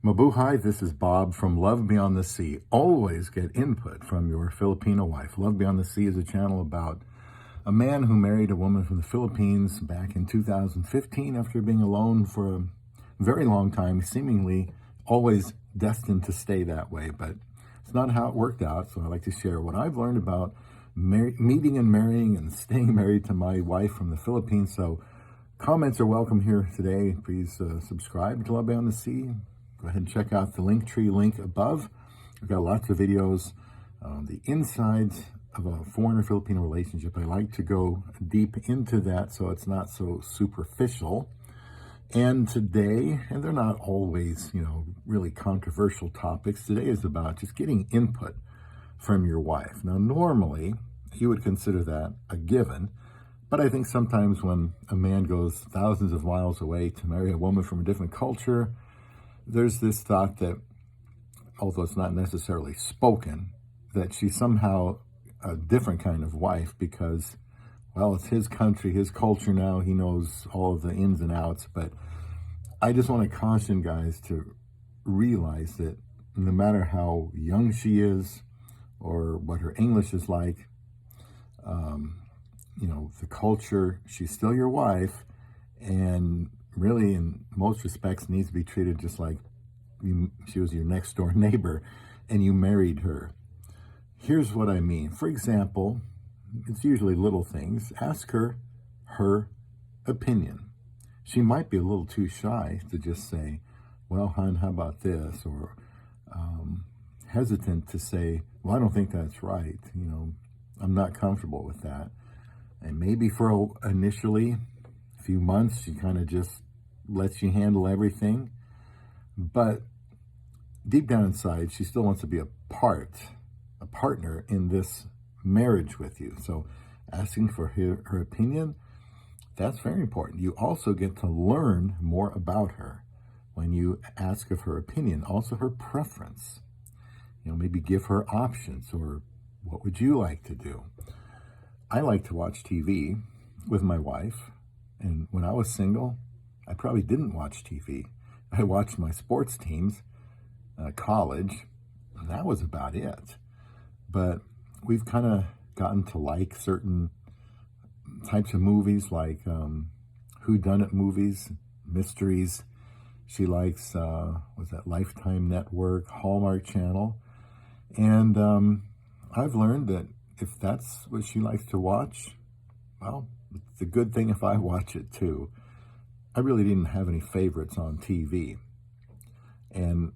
Mabuhay, this is Bob from Love Beyond the Sea. Always get input from your Filipino wife. Love Beyond the Sea is a channel about a man who married a woman from the Philippines back in 2015 after being alone for a very long time, seemingly always destined to stay that way. But it's not how it worked out, so I like to share what I've learned about meeting and marrying and staying married to my wife from the Philippines. So comments are welcome here today. Please subscribe to Love Beyond the Sea. Go ahead and check out the Linktree link above. I've got lots of videos on the insides of a foreign or Filipino relationship. I like to go deep into that so it's not so superficial. And today, and they're not always, really controversial topics, today is about just getting input from your wife. Now, normally, you would consider that a given, but I think sometimes when a man goes thousands of miles away to marry a woman from a different culture, there's this thought that, although it's not necessarily spoken, that she's somehow a different kind of wife because, well, it's his country, his culture now. He knows all of the ins and outs. But I just want to caution guys to realize that no matter how young she is or what her English is like, the culture, she's still your wife, and really in most respects needs to be treated just like she was your next door neighbor and you married her. Here's what I mean. For example, it's usually little things. Ask her opinion. She might be a little too shy to just say, well, hon, how about this? Or hesitant to say, well, I don't think that's right. I'm not comfortable with that. And maybe for initially a few months, she kind of just lets you handle everything. But deep down inside, she still wants to be a partner in this marriage with you. So asking for her opinion, that's very important. You also get to learn more about her when you ask of her opinion, also her preference. Maybe give her options, or what would you like to do? I like to watch TV with my wife. And when I was single, I probably didn't watch TV. I watched my sports teams, college, and that was about it. But we've kind of gotten to like certain types of movies, like whodunit movies, mysteries. She likes, Lifetime Network, Hallmark Channel. And I've learned that if that's what she likes to watch, well, it's a good thing if I watch it too. I really didn't have any favorites on TV. And,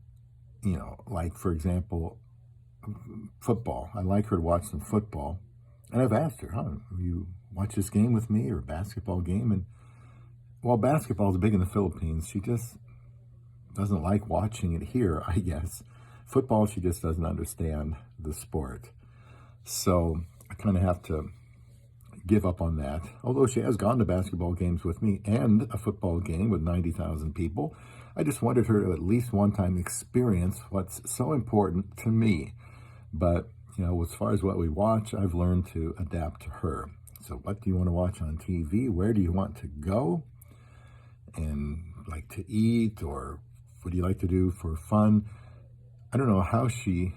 like, for example, football. I like her to watch some football. And I've asked her, will you watch this game with me, or a basketball game? And while basketball is big in the Philippines, she just doesn't like watching it here, I guess. Football, she just doesn't understand the sport. So I kind of have to give up on that. Although she has gone to basketball games with me and a football game with 90,000 people, I just wanted her to at least one time experience what's so important to me. But, as far as what we watch, I've learned to adapt to her. So what do you want to watch on TV? Where do you want to go? And like to eat, or what do you like to do for fun? I don't know how she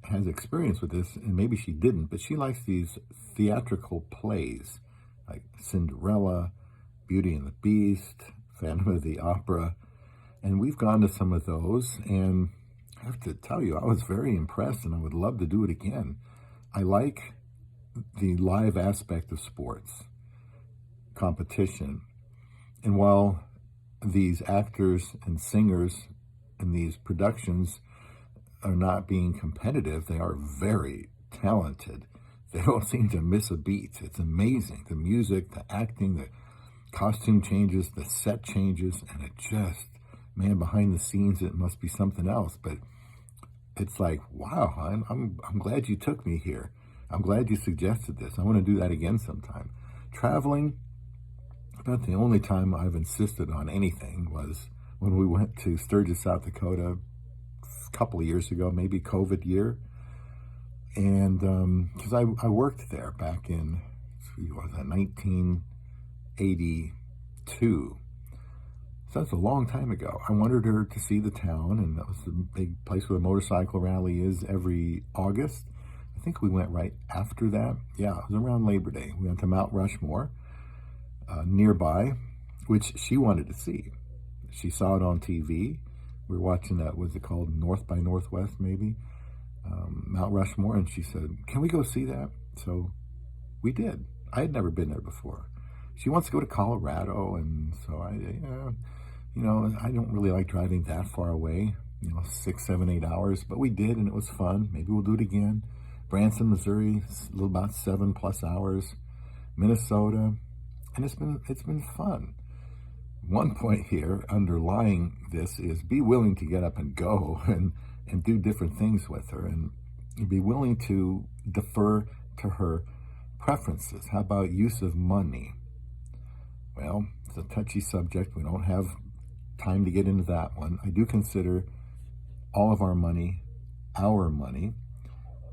has experience with this, and maybe she didn't, but she likes these theatrical plays like Cinderella, Beauty and the Beast, Phantom of the Opera, and we've gone to some of those, and I have to tell you, I was very impressed, and I would love to do it again. I like the live aspect of sports, competition, and while these actors and singers in these productions are not being competitive, they are very talented. They don't seem to miss a beat. It's amazing. The music, the acting, the costume changes, the set changes, and it just, man, behind the scenes, it must be something else. But it's like, wow, I'm glad you took me here. I'm glad you suggested this. I want to do that again sometime. Traveling, about the only time I've insisted on anything was when we went to Sturgis, South Dakota, couple of years ago, maybe COVID year. And because I worked there back in, 1982. That's a long time ago. I wanted her to see the town, and that was the big place where the motorcycle rally is every August. I think we went right after that. Yeah, it was around Labor Day. We went to Mount Rushmore, nearby, which she wanted to see. She saw it on TV. We were watching that, what's it called, North by Northwest, maybe? Mount Rushmore, and she said, can we go see that? So we did. I had never been there before. She wants to go to Colorado, and so I don't really like driving that far away, 6, 7, 8 hours, but we did, and it was fun. Maybe we'll do it again. Branson, Missouri, about 7+ hours. Minnesota, and it's been fun. One point here underlying this is be willing to get up and go and do different things with her, and be willing to defer to her preferences. How about use of money? Well, it's a touchy subject. We don't have time to get into that one. I do consider all of our money our money,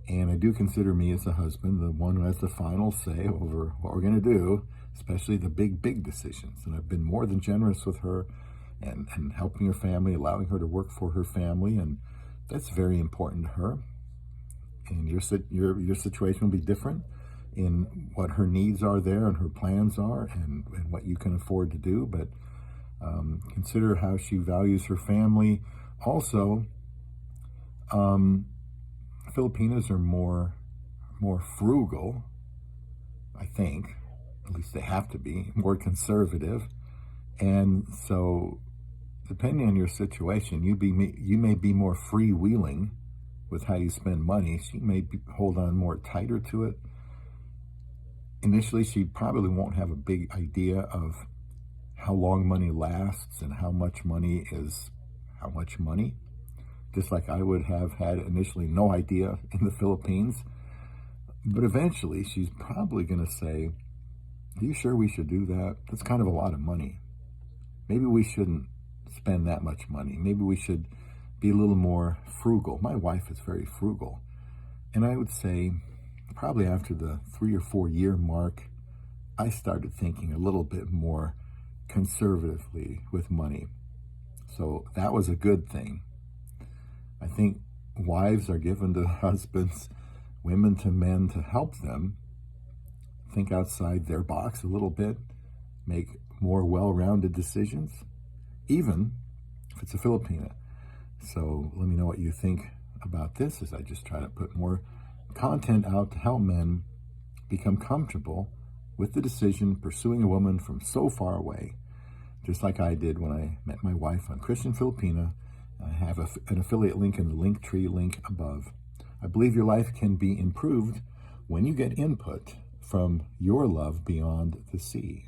and I do consider me as a husband the one who has the final say over what we're going to do, especially the big decisions. And I've been more than generous with her and helping her family, allowing her to work for her family, and that's very important to her. And your situation will be different in what her needs are there and her plans are, and what you can afford to do, but consider how she values her family. Also, Filipinas are more frugal, I think, at least they have to be, more conservative, and so depending on your situation, you may be more freewheeling with how you spend money. She may hold on more tighter to it. Initially, she probably won't have a big idea of how long money lasts and how much money is how much money. Just like I would have had initially no idea in the Philippines. But eventually, she's probably going to say, are you sure we should do that? That's kind of a lot of money. Maybe we shouldn't spend that much money. Maybe we should be a little more frugal. My wife is very frugal. And I would say, probably after the 3 or 4 year mark, I started thinking a little bit more conservatively with money. So that was a good thing. I think wives are given to husbands, women to men, to help them think outside their box a little bit, make more well-rounded decisions, even if it's a Filipina. So let me know what you think about this, as I just try to put more content out to help men become comfortable with the decision pursuing a woman from so far away, just like I did when I met my wife on Christian Filipina. I have an affiliate link in the Linktree link above. I believe your life can be improved when you get input from your love beyond the sea.